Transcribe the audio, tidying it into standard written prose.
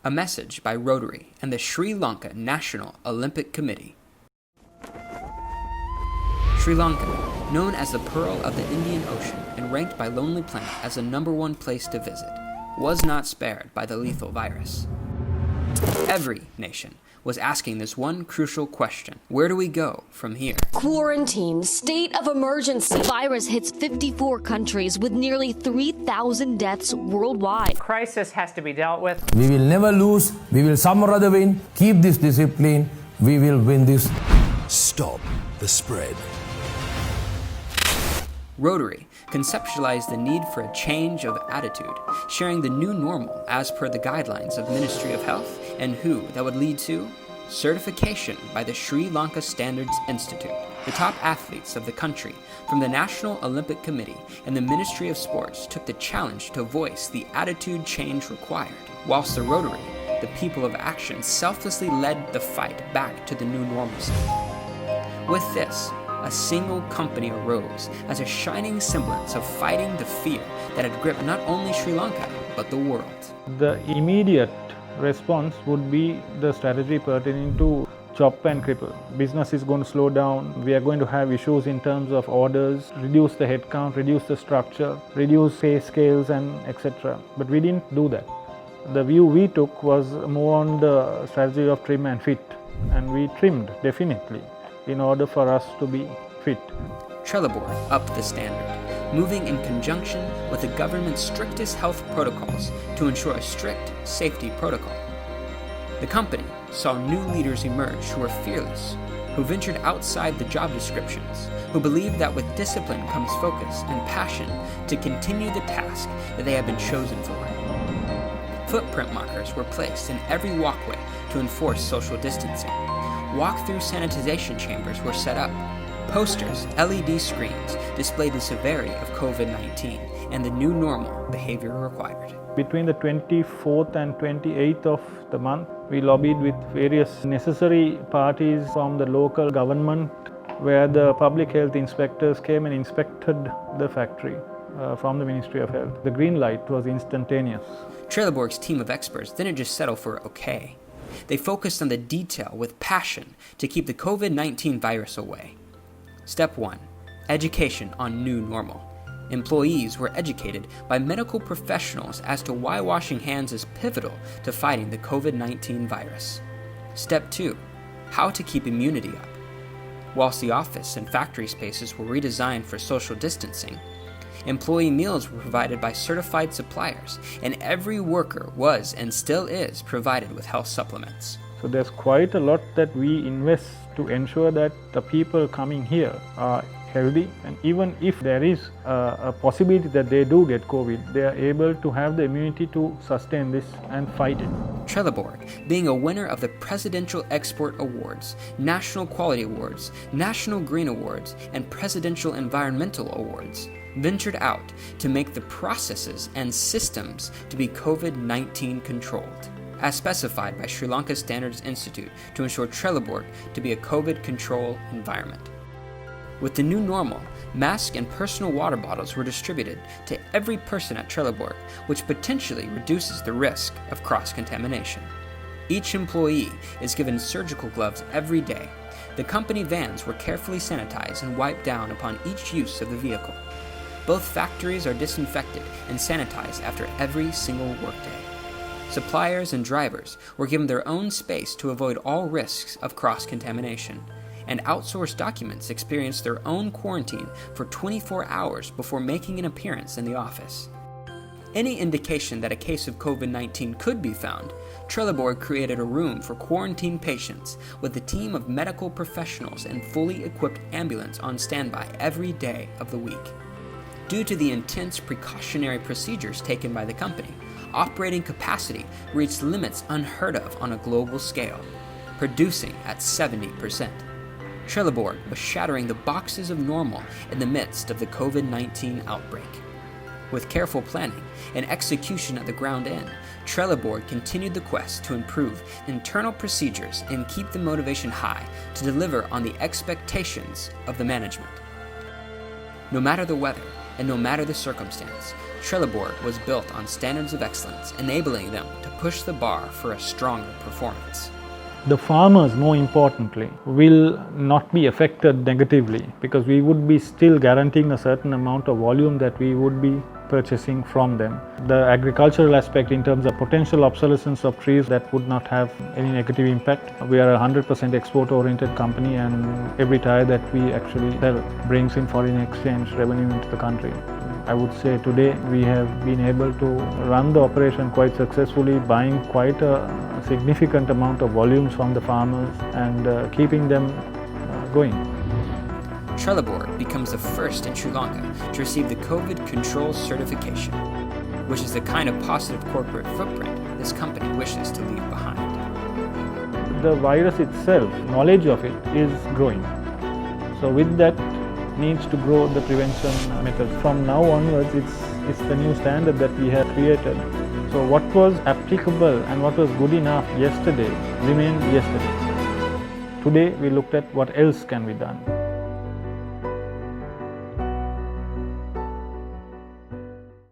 A message by Rotary and the Sri Lanka National Olympic Committee. Sri Lanka, known as the Pearl of the Indian Ocean and ranked by Lonely Planet as the #1 place to visit, was not spared by the lethal virus. Every nation was asking this one crucial question: where do we go from here? Quarantine, state of emergency. Virus hits 54 countries with nearly 3,000 deaths worldwide. Crisis has to be dealt with. We will never lose. We will some or other win. Keep this discipline. We will win this. Stop the spread. Rotary conceptualized the need for a change of attitude, sharing the new normal as per the guidelines of Ministry of Health, and who that would lead to certification by the Sri Lanka Standards Institute. The top athletes of the country from the National Olympic Committee and the Ministry of Sports took the challenge to voice the attitude change required, whilst the Rotary, the people of action, selflessly led the fight back to the new normalcy. With this, a single company arose as a shining semblance of fighting the fear that had gripped not only Sri Lanka, but the world. The immediate response would be the strategy pertaining to chop and cripple. Business is going to slow down. We are going to have issues in terms of orders, reduce the headcount, reduce the structure, reduce pay scales, and etc. But we didn't do that. The view we took was more on the strategy of trim and fit, and we trimmed definitely in order for us to be fit. Trelleborg upped the standard, moving in conjunction with the government's strictest health protocols to ensure a strict safety protocol. The company saw new leaders emerge who were fearless, who ventured outside the job descriptions, who believed that with discipline comes focus and passion to continue the task that they have been chosen for. Footprint markers were placed in every walkway to enforce social distancing. Walk-through sanitization chambers were set up. Posters, LED screens displayed the severity of COVID-19 and the new normal behavior required. Between the 24th and 28th of the month, we lobbied with various necessary parties from the local government, where the public health inspectors came and inspected the factory from the Ministry of Health. The green light was instantaneous. Trelleborg's team of experts didn't just settle for okay. They focused on the detail with passion to keep the COVID-19 virus away. Step 1. Education on new normal. Employees were educated by medical professionals as to why washing hands is pivotal to fighting the COVID-19 virus. Step 2. How to keep immunity up. Whilst the office and factory spaces were redesigned for social distancing, employee meals were provided by certified suppliers, and every worker was and still is provided with health supplements. So there's quite a lot that we invest to ensure that the people coming here are healthy, and even if there is a possibility that they do get COVID, they are able to have the immunity to sustain this and fight it. Trelleborg, being a winner of the Presidential Export Awards, National Quality Awards, National Green Awards, and Presidential Environmental Awards, ventured out to make the processes and systems to be COVID-19 controlled, as specified by Sri Lanka Standards Institute to ensure Trelleborg to be a COVID control environment. With the new normal, masks and personal water bottles were distributed to every person at Trelleborg, which potentially reduces the risk of cross-contamination. Each employee is given surgical gloves every day. The company vans were carefully sanitized and wiped down upon each use of the vehicle. Both factories are disinfected and sanitized after every single workday. Suppliers and drivers were given their own space to avoid all risks of cross-contamination, and outsourced documents experienced their own quarantine for 24 hours before making an appearance in the office. Any indication that a case of COVID-19 could be found, Trelleborg created a room for quarantined patients with a team of medical professionals and fully equipped ambulance on standby every day of the week. Due to the intense precautionary procedures taken by the company, operating capacity reached limits unheard of on a global scale, producing at 70%. Trelleborg was shattering the boxes of normal in the midst of the COVID-19 outbreak. With careful planning and execution at the ground end, Trelleborg continued the quest to improve internal procedures and keep the motivation high to deliver on the expectations of the management. No matter the weather, and no matter the circumstance, Trelleborg was built on standards of excellence, enabling them to push the bar for a stronger performance. The farmers, more importantly, will not be affected negatively because we would be still guaranteeing a certain amount of volume that we would be purchasing from them. The agricultural aspect in terms of potential obsolescence of trees, that would not have any negative impact. We are a 100% export-oriented company, and every tire that we actually sell brings in foreign exchange revenue into the country. I would say today we have been able to run the operation quite successfully, buying quite a significant amount of volumes from the farmers and keeping them going. Trelleborg becomes the first in Sri Lanka to receive the COVID control certification, which is the kind of positive corporate footprint this company wishes to leave behind. The virus itself, knowledge of it is growing. So with that needs to grow the prevention methods. From now onwards, it's the new standard that we have created. So what was applicable and what was good enough yesterday remained yesterday. Today we looked at what else can be done.